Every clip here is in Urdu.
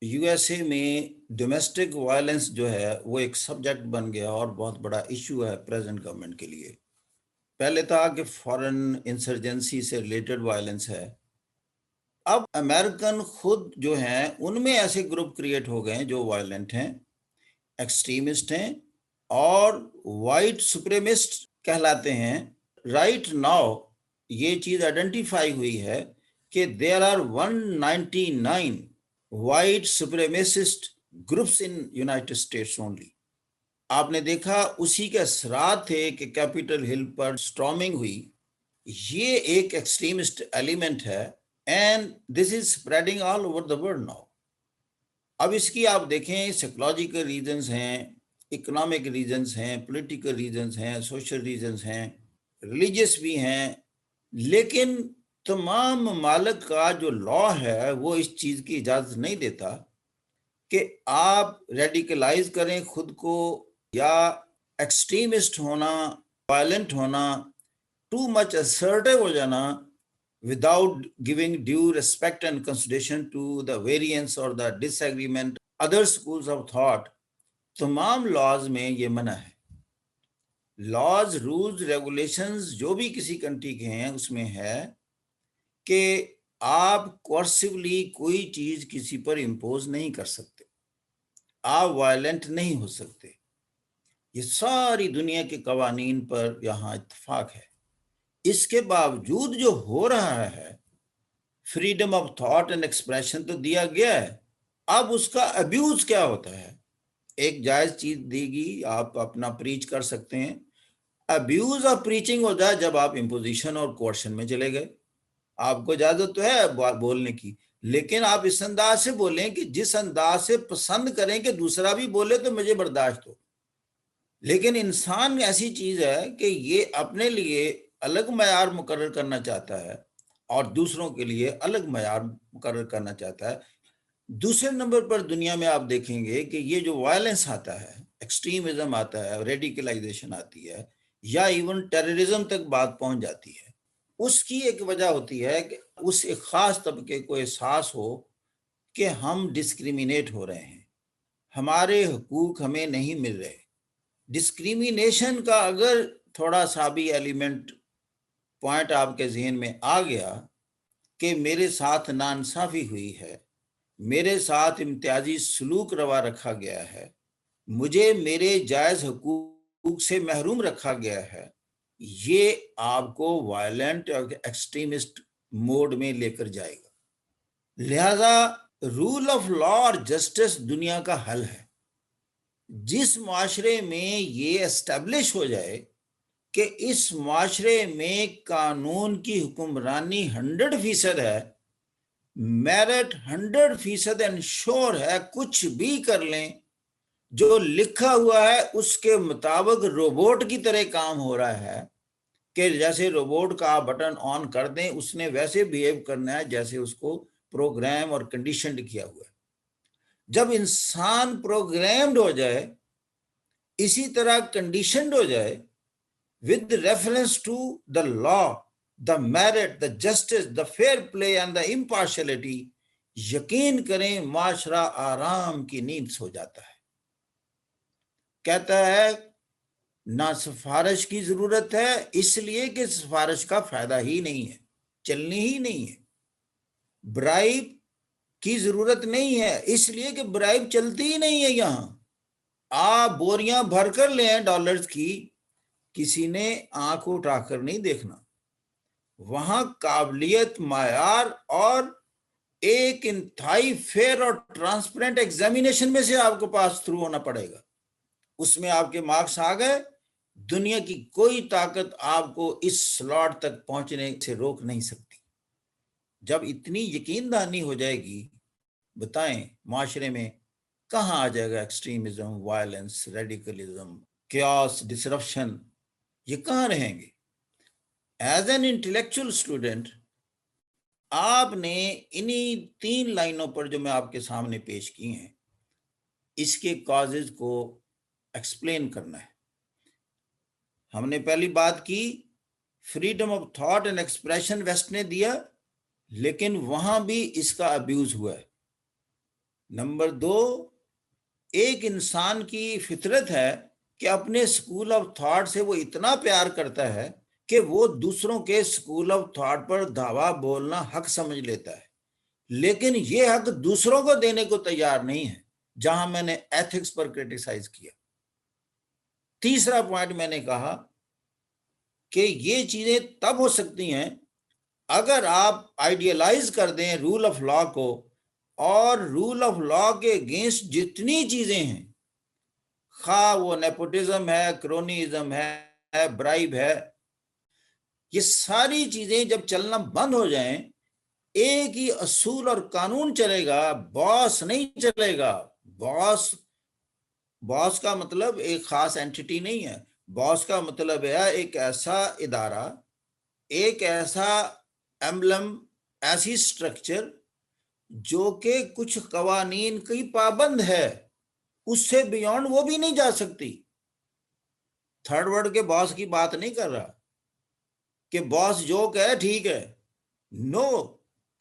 یو ایس اے میں ڈومیسٹک وائلنس جو ہے وہ ایک سبجیکٹ بن گیا اور بہت بڑا ایشو ہے پریزنٹ گورنمنٹ کے لیے۔ پہلے تھا کہ فورن انسرجنسی سے ریلیٹڈ وائلنس ہے، اب امریکن خود جو ہیں ان میں ایسے گروپ کریٹ ہو گئے ہیں جو وائلنٹ ہیں، ایکسٹریمسٹ ہیں اور وائٹ سپریمسٹ کہلاتے ہیں۔ رائٹ ناؤ یہ چیز آئیڈینٹیفائی ہوئی ہے کہ there are 199 white supremacist groups in United States only. آپ نے دیکھا اسی کے اثرات تھے کہ کیپٹل ہل پر سٹارمنگ ہوئی، یہ ایک ایکسٹریمسٹ ایلیمنٹ ہے and this is spreading all over the world now. اب اس کی آپ دیکھیں سائیکولوجیکل ریزنز ہیں، اکنامک ریزنز ہیں، پولیٹیکل ریزنز ہیں، سوشل ریزنز ہیں، ریلیجس بھی ہیں، لیکن تمام ممالک کا جو لا ہے وہ اس چیز کی اجازت نہیں دیتا کہ آپ ریڈیکلائز کریں خود کو یا ایکسٹریمسٹ ہونا، وائلنٹ ہونا، ٹو مچ assertive ہو جانا without giving due respect and consideration to the variance or the disagreement other schools of thought۔ تمام لاز میں یہ منع ہے۔ لاز، رولز، ریگولیشنز جو بھی کسی کنٹری کے ہیں اس میں ہے کہ آپ کورسولی کوئی چیز کسی پر امپوز نہیں کر سکتے، آپ وائلنٹ نہیں ہو سکتے۔ یہ ساری دنیا کے قوانین پر یہاں اتفاق ہے۔ اس کے باوجود جو ہو رہا ہے، freedom of thought and expression تو دیا گیا ہے، اب اس کا ابیوز کیا ہوتا ہے؟ ایک جائز چیز دی گی، آپ اپنا پریچ کر سکتے ہیں، ابیوز آف پریچنگ ہوتا ہے جب آپ امپوزیشن اور کوئرشن میں چلے گئے۔ آپ کو اجازت تو ہے بولنے کی، لیکن آپ اس انداز سے بولیں کہ جس انداز سے پسند کریں کہ دوسرا بھی بولے تو مجھے برداشت ہو۔ لیکن انسان ایسی چیز ہے کہ یہ اپنے لیے الگ معیار مقرر کرنا چاہتا ہے اور دوسروں کے لیے الگ معیار مقرر کرنا چاہتا ہے۔ دوسرے نمبر پر دنیا میں آپ دیکھیں گے کہ یہ جو وائلنس آتا ہے، ایکسٹریمزم آتا ہے، ریڈیکلائزیشن آتی ہے، یا ایون ٹیررزم تک بات پہنچ جاتی ہے، اس کی ایک وجہ ہوتی ہے کہ اس ایک خاص طبقے کو احساس ہو کہ ہم ڈسکریمنیٹ ہو رہے ہیں، ہمارے حقوق ہمیں نہیں مل رہے۔ ڈسکریمنیشن کا اگر تھوڑا سا بھی ایلیمنٹ پوائنٹ آپ کے ذہن میں آ گیا کہ میرے ساتھ ناانصافی ہوئی ہے، میرے ساتھ امتیازی سلوک روا رکھا گیا ہے، مجھے میرے جائز حقوق سے محروم رکھا گیا ہے، یہ آپ کو وائلنٹ اور ایکسٹریمسٹ موڈ میں لے کر جائے گا۔ لہذا رول آف لا اور جسٹس دنیا کا حل ہے۔ جس معاشرے میں یہ اسٹیبلش ہو جائے کہ اس معاشرے میں قانون کی حکمرانی 100% ہے، میرٹ 100% انشور ہے، کچھ بھی کر لیں، جو لکھا ہوا ہے اس کے مطابق روبوٹ کی طرح کام ہو رہا ہے کہ جیسے روبوٹ کا آپ بٹن آن کر دیں اس نے ویسے بیہیو کرنا ہے جیسے اس کو پروگرام اور کنڈیشنڈ کیا ہوا ہے۔ جب انسان پروگرامڈ ہو جائے، اسی طرح کنڈیشنڈ ہو جائے with reference to the law, the merit, the justice, the fair play and the impartiality، یقین کریں معاشرہ آرام کی نیند سو جاتا ہے۔ کہتا ہے نہ سفارش کی ضرورت ہے، اس لیے کہ سفارش کا فائدہ ہی نہیں ہے، چلنی ہی نہیں ہے۔ برائب کی ضرورت نہیں ہے، اس لیے کہ برائب چلتی ہی نہیں ہے۔ یہاں آپ بوریاں بھر کر لیں ڈالرز کی، کسی نے آنکھ اٹھا کر نہیں دیکھنا۔ وہاں قابلیت، معیار اور ایک انتہائی فیئر اور ٹرانسپیرنٹ ایگزامینیشن میں سے آپ کو پاس تھرو ہونا پڑے گا۔ اس میں آپ کے مارکس آ گئے، دنیا کی کوئی طاقت آپ کو اس سلاٹ تک پہنچنے سے روک نہیں سکتی۔ جب اتنی یقین دہانی ہو جائے گی، بتائیں معاشرے میں کہاں آ جائے گا extremism, violence, radicalism, chaos, disruption, یہ کہاں رہیں گے؟ ایز این انٹلیکچوئل اسٹوڈنٹ آپ نے انہی 3 لائنوں پر جو میں آپ کے سامنے پیش کی ہیں، اس کے کازز کو ایکسپلین کرنا ہے۔ ہم نے پہلی بات کی freedom of thought and expression west نے دیا، لیکن وہاں بھی اس کا ابیوز ہوا ہے۔ نمبر 2، ایک انسان کی فطرت ہے کہ اپنے اسکول آف تھاٹ سے وہ اتنا پیار کرتا ہے کہ وہ دوسروں کے اسکول آف تھاٹ پر دعویٰ بولنا حق سمجھ لیتا ہے، لیکن یہ حق دوسروں کو دینے کو تیار نہیں ہے، جہاں میں نے ایتھکس پر کرٹیسائز کیا۔ تیسرا پوائنٹ میں نے کہا کہ یہ چیزیں تب ہو سکتی ہیں اگر آپ آئیڈیلائز کر دیں رول آف لا کو، اور رول آف لا کے اگینسٹ جتنی چیزیں ہیں، خواہ وہ نیپوٹزم ہے، کرونیزم ہے، برائب ہے، یہ ساری چیزیں جب چلنا بند ہو جائیں، ایک ہی اصول اور قانون چلے گا، باس نہیں چلے گا۔ باس کا مطلب ایک خاص اینٹی نہیں ہے، باس کا مطلب ہے ایک ایسا ادارہ، ایک ایسا ایمبلم، ایسی سٹرکچر جو کہ کچھ قوانین کی پابند ہے، اس سے بیونڈ وہ بھی نہیں جا سکتی۔ تھرڈ ورڈ کے باس کی بات نہیں کر رہا کہ باس جو کہے ٹھیک ہے، نو،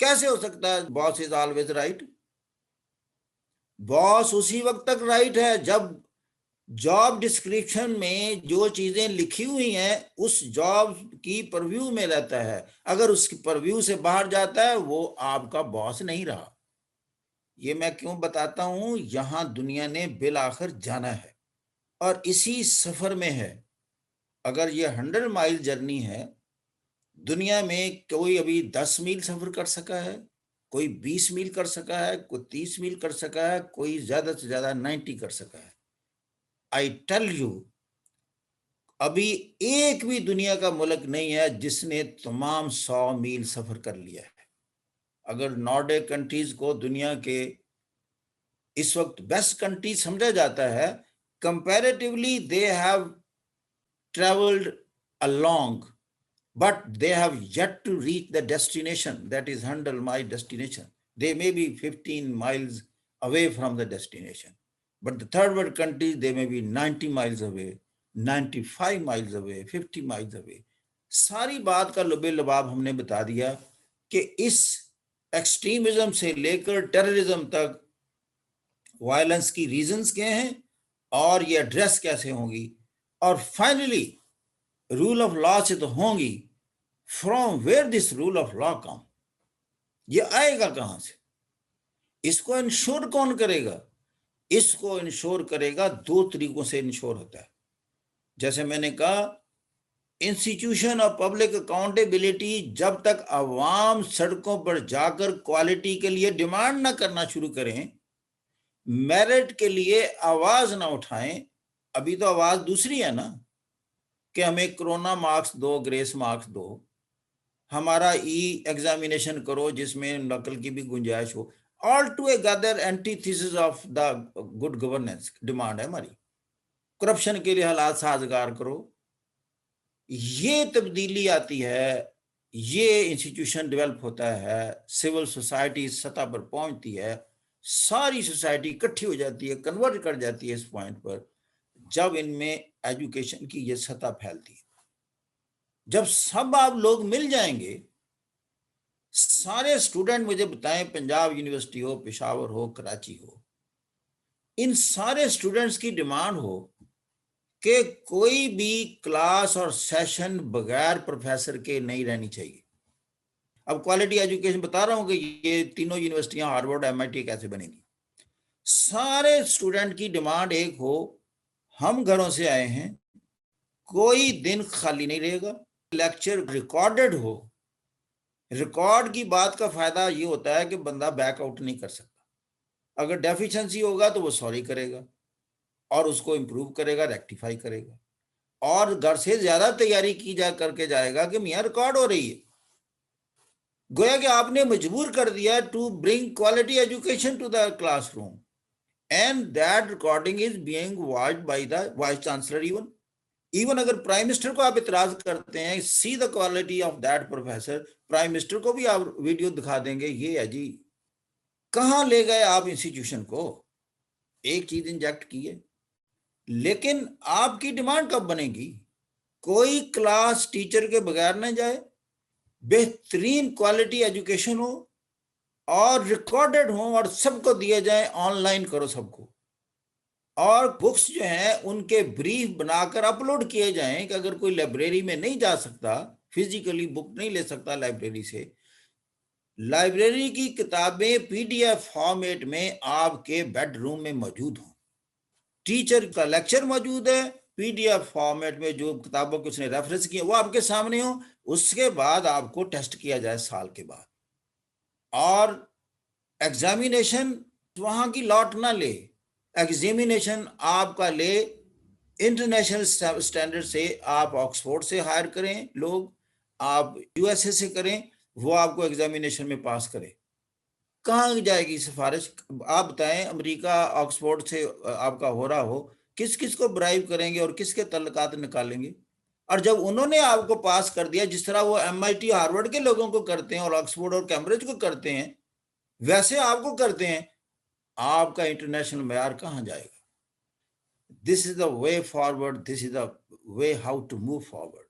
کیسے ہو سکتا ہے باس از آلویز رائٹ؟ باس اسی وقت تک رائٹ ہے جب جاب ڈسکرپشن میں جو چیزیں لکھی ہوئی ہیں اس جاب کی پرویو میں رہتا ہے، اگر اس کی پرویو سے باہر جاتا ہے وہ آپ کا باس نہیں رہا۔ یہ میں کیوں بتاتا ہوں؟ یہاں دنیا نے بالآخر جانا ہے اور اسی سفر میں ہے۔ اگر یہ 100 مائل جرنی ہے، دنیا میں کوئی ابھی 10 میل سفر کر سکا ہے، کوئی 20 میل کر سکا ہے، کوئی 30 میل کر سکا ہے، کوئی زیادہ سے زیادہ 90 کر سکا ہے۔ آئی ٹیل یو، ابھی ایک بھی دنیا کا ملک نہیں ہے جس نے تمام 100 میل سفر کر لیا ہے۔ اگر نارڈک کنٹریز کو دنیا کے اس وقت بیسٹ کنٹری سمجھا جاتا ہے، comparatively they have traveled along, but they have yet to reach the destination, that is 100 mile destination. They may be 15 miles away from the destination, but the third world countries, they may be 90 miles away, 95 miles away, 50 miles away. ساری بات کا لب لباب ہم نے بتا دیا کہ اس ایکسٹریمزم سے لے کر ٹیررزم تک وائلنس کی ریزنز کیا ہیں اور یہ ایڈریس کیسے ہوں گی، اور فائنلی رول آف لا سے تو ہوں گی۔ From where this rule of law come, یہ آئے گا کہاں سے؟ اس کو انشور کون کرے گا؟ اس کو انشور کرے گا 2 طریقوں سے انشور ہوتا ہے۔ جیسے میں نے کہا، انسٹیٹیوشن آف پبلک اکاؤنٹیبلٹی جب تک عوام سڑکوں پر جا کر کوالٹی کے لیے ڈیمانڈ نہ کرنا شروع کریں، میرٹ کے لیے آواز نہ اٹھائیں۔ ابھی تو آواز دوسری ہے نا کہ ہمیں کرونا مارکس دو، گریس مارکس دو، ہمارا ای ایگزامینیشن کرو جس میں نقل کی بھی گنجائش ہو۔ Altogether antithesis of the good governance demand ہے ہماری۔ کرپشن کے لیے حالات سازگار کرو۔ یہ تبدیلی آتی ہے، یہ انسٹیٹیوشن ڈیولپ ہوتا ہے، سول سوسائٹی سطح پر پہنچتی ہے، ساری سوسائٹی اکٹھی ہو جاتی ہے، کنورٹ کر جاتی ہے اس پوائنٹ پر، جب ان میں ایجوکیشن کی یہ سطح پھیلتی ہے۔ جب سب آپ لوگ مل جائیں گے، سارے اسٹوڈنٹ مجھے بتائیں، پنجاب یونیورسٹی ہو، پشاور ہو، کراچی ہو، ان سارے اسٹوڈنٹس کی ڈیمانڈ ہو کہ کوئی بھی کلاس اور سیشن بغیر پروفیسر کے نہیں رہنی چاہیے۔ اب کوالٹی ایجوکیشن بتا رہا ہوں کہ یہ تینوں یونیورسٹیاں ہارورڈ، MIT کیسے بنے گی۔ سارے اسٹوڈنٹ کی ڈیمانڈ ایک ہو، ہم گھروں سے آئے ہیں، کوئی دن خالی نہیں رہے گا، لیکچر ریکارڈڈ ہو۔ ریکارڈ کی بات کا فائدہ یہ ہوتا ہے کہ بندہ بیک آؤٹ نہیں کر سکتا۔ اگر ڈیفیشنسی ہوگا تو وہ سوری کرے گا اور اس کو امپروو کرے گا، ریکٹیفائی کرے گا، اور گھر سے زیادہ تیاری کی جا کر کے جائے گا کہ میاں ریکارڈ ہو رہی ہے۔ گویا کہ آپ نے مجبور کر دیا to bring quality education to the classroom, and that recording is being watched by the vice chancellor. Even اگر پرائم منسٹر کو آپ اعتراض کرتے ہیں، see the quality of that professor, prime minister کو بھی آپ ویڈیو دکھا دیں گے، یہ ہے جی۔ کہاں لے گئے آپ انسٹیٹیوشن کو؟ ایک چیز انجیکٹ کی ہے، لیکن آپ کی ڈیمانڈ کب بنے گی؟ کوئی کلاس ٹیچر کے بغیر نہ جائے، بہترین کوالٹی ایجوکیشن ہو، اور ریکارڈڈ ہوں اور سب کو دیے جائیں، آن لائن کرو سب کو، اور بکس جو ہیں ان کے بریف بنا کر اپلوڈ کیے جائیں کہ اگر کوئی لائبریری میں نہیں جا سکتا، فزیکلی بک نہیں لے سکتا لائبریری سے، لائبریری کی کتابیں پی ڈی ایف فارمیٹ میں آپ کے بیڈ روم میں موجود ہوں، ٹیچر کا لیکچر موجود ہے پی ڈی ایف فارمیٹ میں، جو کتابوں کے اس نے ریفرنس کیے وہ آپ کے سامنے ہوں، اس کے بعد آپ کو ٹیسٹ کیا جائے سال کے بعد، اور ایگزامینیشن وہاں کی لاٹ نہ لے، ایگزامینیشن آپ کا لے انٹرنیشنل سٹینڈرڈ سے، آپ آکسفورڈ سے ہائر کریں لوگ، آپ یو ایس اے سے کریں، وہ آپ کو ایگزامینیشن میں پاس کرے۔ کہاں جائے گی سفارش؟ آپ بتائیں، امریکہ آکسفورڈ سے آپ کا ہو رہا ہو، کس کس کو برائب کریں گے اور کس کے تعلقات نکالیں گے؟ اور جب انہوں نے آپ کو پاس کر دیا، جس طرح وہ ایم آئی ٹی ہارورڈ کے لوگوں کو کرتے ہیں اور آکسفورڈ اور کیمبرج کو کرتے ہیں، ویسے آپ کو کرتے ہیں، آپ کا انٹرنیشنل معیار کہاں جائے گا؟ This is the way forward, this is the way how to move forward.